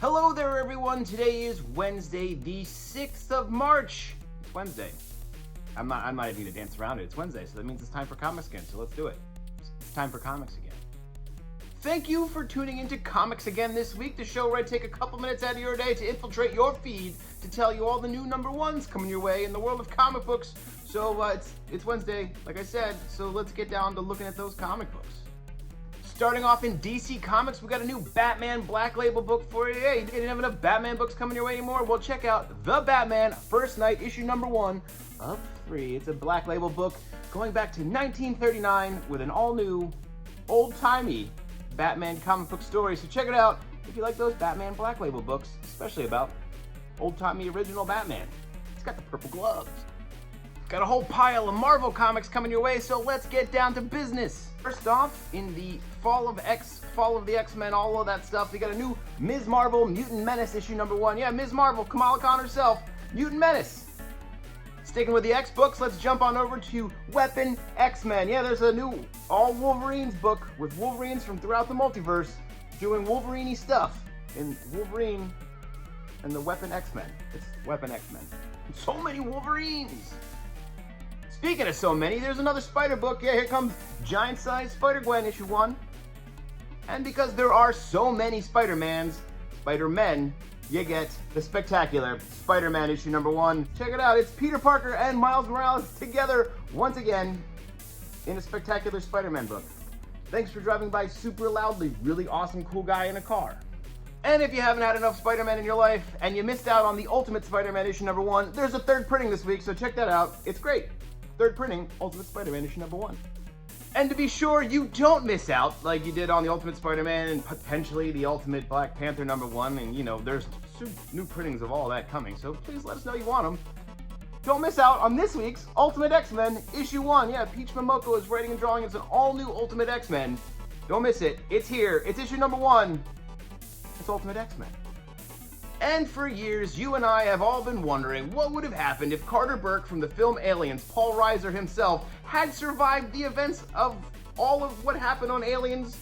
Hello there, everyone. Today is Wednesday, the 6th of March. It's Wednesday. I'm not even gonna dance around it. It's Wednesday, so that means it's time for comics again. So let's do it. It's time for comics again. Thank you for tuning into Comics Again this week, the show where I take a couple minutes out of your day to infiltrate your feed to tell you all the new number ones coming your way in the world of comic books. So it's Wednesday, like I said, so let's get down to looking at those comic books. Starting off in DC Comics, we got a new Batman Black Label book for you. Hey, you didn't have enough Batman books coming your way anymore? Well, check out The Batman First Night, issue number 1 of 3. It's a Black Label book going back to 1939 with an all-new, old-timey Batman comic book story. So check it out if you like those Batman Black Label books, especially about old-timey original Batman. It's got the purple gloves. Got a whole pile of Marvel comics coming your way, so let's get down to business. First off, in the Fall of the X-Men, all of that stuff, we got a new Ms. Marvel Mutant Menace issue number 1. Yeah, Ms. Marvel, Kamala Khan herself, Mutant Menace. Sticking with the X books, let's jump on over to Weapon X-Men. Yeah, there's a new all Wolverines book with Wolverines from throughout the multiverse doing Wolverine-y stuff in Wolverine and the Weapon X-Men. It's Weapon X-Men. So many Wolverines! Speaking of so many, there's another Spider book. Yeah, here comes Giant Size Spider-Gwen issue 1. And because there are so many Spider-Men, you get the spectacular Spider-Man issue number 1. Check it out, it's Peter Parker and Miles Morales together once again in a spectacular Spider-Man book. Thanks for driving by super loudly, really awesome cool guy in a car. And if you haven't had enough Spider-Man in your life and you missed out on the Ultimate Spider-Man issue number 1, there's a third printing this week, so check that out. It's great. Third printing, Ultimate Spider-Man issue number 1. And to be sure you don't miss out like you did on the Ultimate Spider-Man and potentially the Ultimate Black Panther number 1, and you know, there's new printings of all that coming, so please let us know you want them. Don't miss out on this week's Ultimate X-Men issue 1. Yeah, Peach Momoko is writing and drawing. It's an all-new Ultimate X-Men. Don't miss it. It's here. It's issue number 1. It's Ultimate X-Men. And for years, you and I have all been wondering what would have happened if Carter Burke from the film Aliens, Paul Reiser himself, had survived the events of all of what happened on Aliens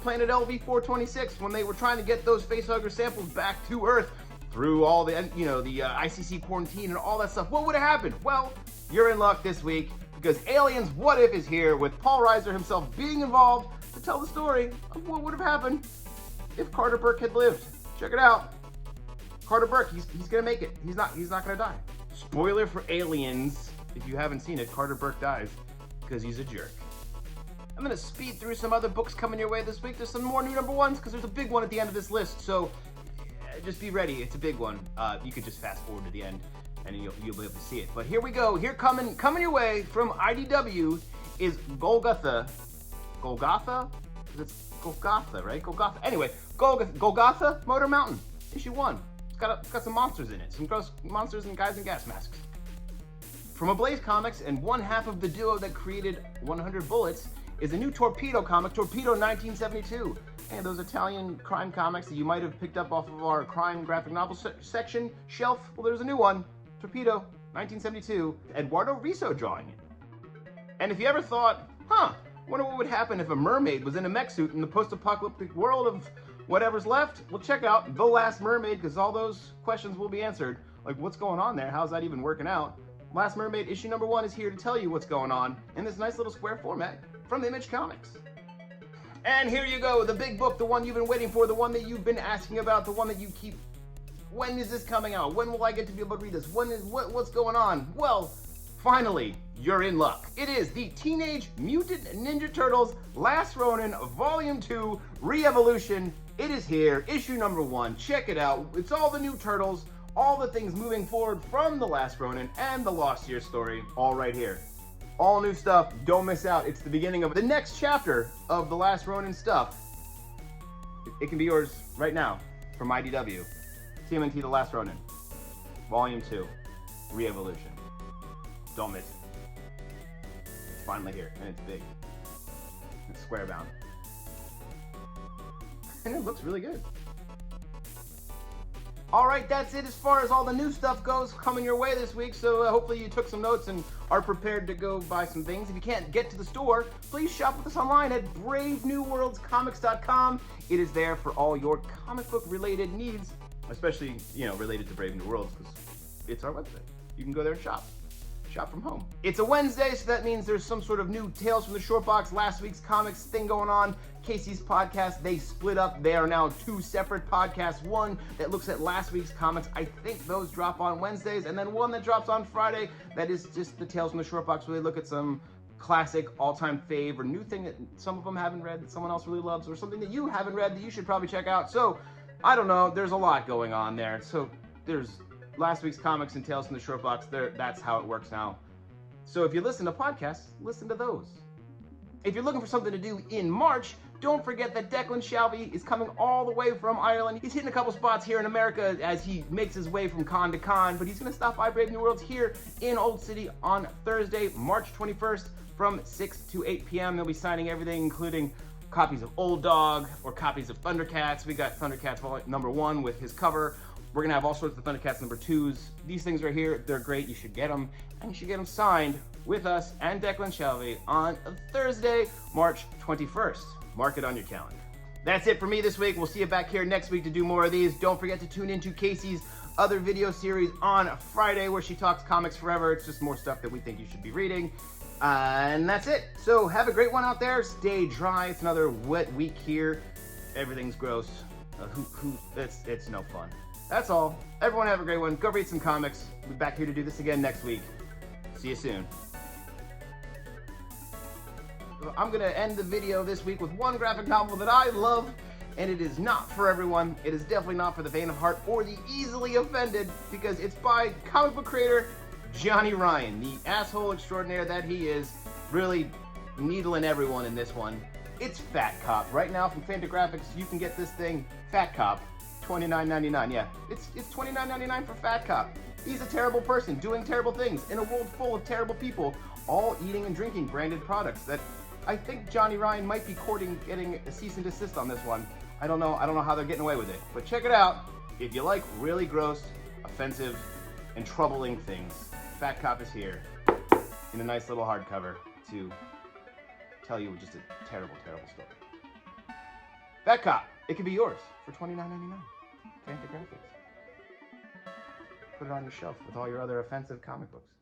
Planet LV-426 when they were trying to get those facehugger samples back to Earth through all the, the ICC quarantine and all that stuff. What would have happened? Well, you're in luck this week because Aliens What If is here with Paul Reiser himself being involved to tell the story of what would have happened if Carter Burke had lived. Check it out. Carter Burke, he's gonna make it. He's not gonna die. Spoiler for Aliens, if you haven't seen it, Carter Burke dies because he's a jerk. I'm gonna speed through some other books coming your way this week. There's some more new number 1s because there's a big one at the end of this list, so just be ready. It's a big one. You could just fast forward to the end and you'll be able to see it. But here we go. Here coming your way from IDW is Golgotha. Golgotha? It's Golgotha, right? Golgotha. Anyway, Golgotha Motor Mountain, issue 1. It's got some monsters in it. Some gross monsters and guys in gas masks. From Ablaze Comics, and one half of the duo that created 100 Bullets is a new Torpedo comic, Torpedo 1972. And those Italian crime comics that you might have picked up off of our crime graphic novel section shelf, well, there's a new one, Torpedo 1972, Eduardo Riso drawing it. And if you ever thought, wonder what would happen if a mermaid was in a mech suit in the post-apocalyptic world of whatever's left, well, check out The Last Mermaid, because all those questions will be answered. Like, what's going on there? How's that even working out? Last Mermaid issue number 1 is here to tell you what's going on in this nice little square format from Image Comics. And here you go, the big book, the one you've been waiting for, the one that you've been asking about, the one that you keep, when is this coming out? When will I get to be able to read this? What's going on? Well, finally, you're in luck. It is the Teenage Mutant Ninja Turtles Last Ronin Volume 2 Re-Evolution. It is here, issue number 1. Check it out. It's all the new Turtles, all the things moving forward from The Last Ronin and the Lost Year story, all right here. All new stuff. Don't miss out. It's the beginning of the next chapter of The Last Ronin stuff. It can be yours right now from IDW. TMNT The Last Ronin, Volume 2, Re-Evolution. Don't miss it. It's finally here, and it's big. It's square bound. And it looks really good. Alright, that's it as far as all the new stuff goes coming your way this week, so hopefully you took some notes and are prepared to go buy some things. If you can't get to the store, please shop with us online at bravenewworldscomics.com. It is there for all your comic book related needs, especially, related to Brave New Worlds, because it's our website. You can go there and shop from home. It's a Wednesday, so that means there's some sort of new Tales from the Short Box, last week's comics thing going on. Casey's podcast, they split up. They are now two separate podcasts. One that looks at last week's comics. I think those drop on Wednesdays, and then one that drops on Friday. That is just the Tales from the Short Box, where they look at some classic all-time fave or new thing that some of them haven't read that someone else really loves, or something that you haven't read that you should probably check out. So, I don't know. There's a lot going on there. So, there's last week's comics and Tales from the Short Box. That's how it works now. So if you listen to podcasts, listen to those. If you're looking for something to do in March, don't forget that Declan Shalvey is coming all the way from Ireland. He's hitting a couple spots here in America as he makes his way from con to con, but he's going to stop by Brave New Worlds here in Old City on Thursday, March 21st from 6 to 8 p.m. They'll be signing everything, including copies of Old Dog or copies of Thundercats. We got Thundercats number 1 with his cover. We're going to have all sorts of Thundercats number 2s. These things right here, they're great. You should get them. And you should get them signed with us and Declan Shalvey on Thursday, March 21st. Mark it on your calendar. That's it for me this week. We'll see you back here next week to do more of these. Don't forget to tune into Casey's other video series on Friday where she talks comics forever. It's just more stuff that we think you should be reading. And that's it. So have a great one out there. Stay dry. It's another wet week here. Everything's gross. It's no fun. That's all. Everyone have a great one. Go read some comics. We'll be back here to do this again next week. See you soon. I'm going to end the video this week with one graphic novel that I love, and it is not for everyone. It is definitely not for the faint of heart or the easily offended, because it's by comic book creator Johnny Ryan, the asshole extraordinaire that he is, really needling everyone in this one. It's Fat Cop. Right now from Fantagraphics, you can get this thing, Fat Cop, $29.99. Yeah, it's $29.99 for Fat Cop. He's a terrible person doing terrible things in a world full of terrible people, all eating and drinking branded products that I think Johnny Ryan might be courting getting a cease and desist on this one. I don't know how they're getting away with it. But check it out if you like really gross, offensive, and troubling things. Fat Cop is here in a nice little hardcover to tell you just a terrible, terrible story. Fat Cop, it could be yours for $29.99. Fantagraphics. Put it on your shelf with all your other offensive comic books.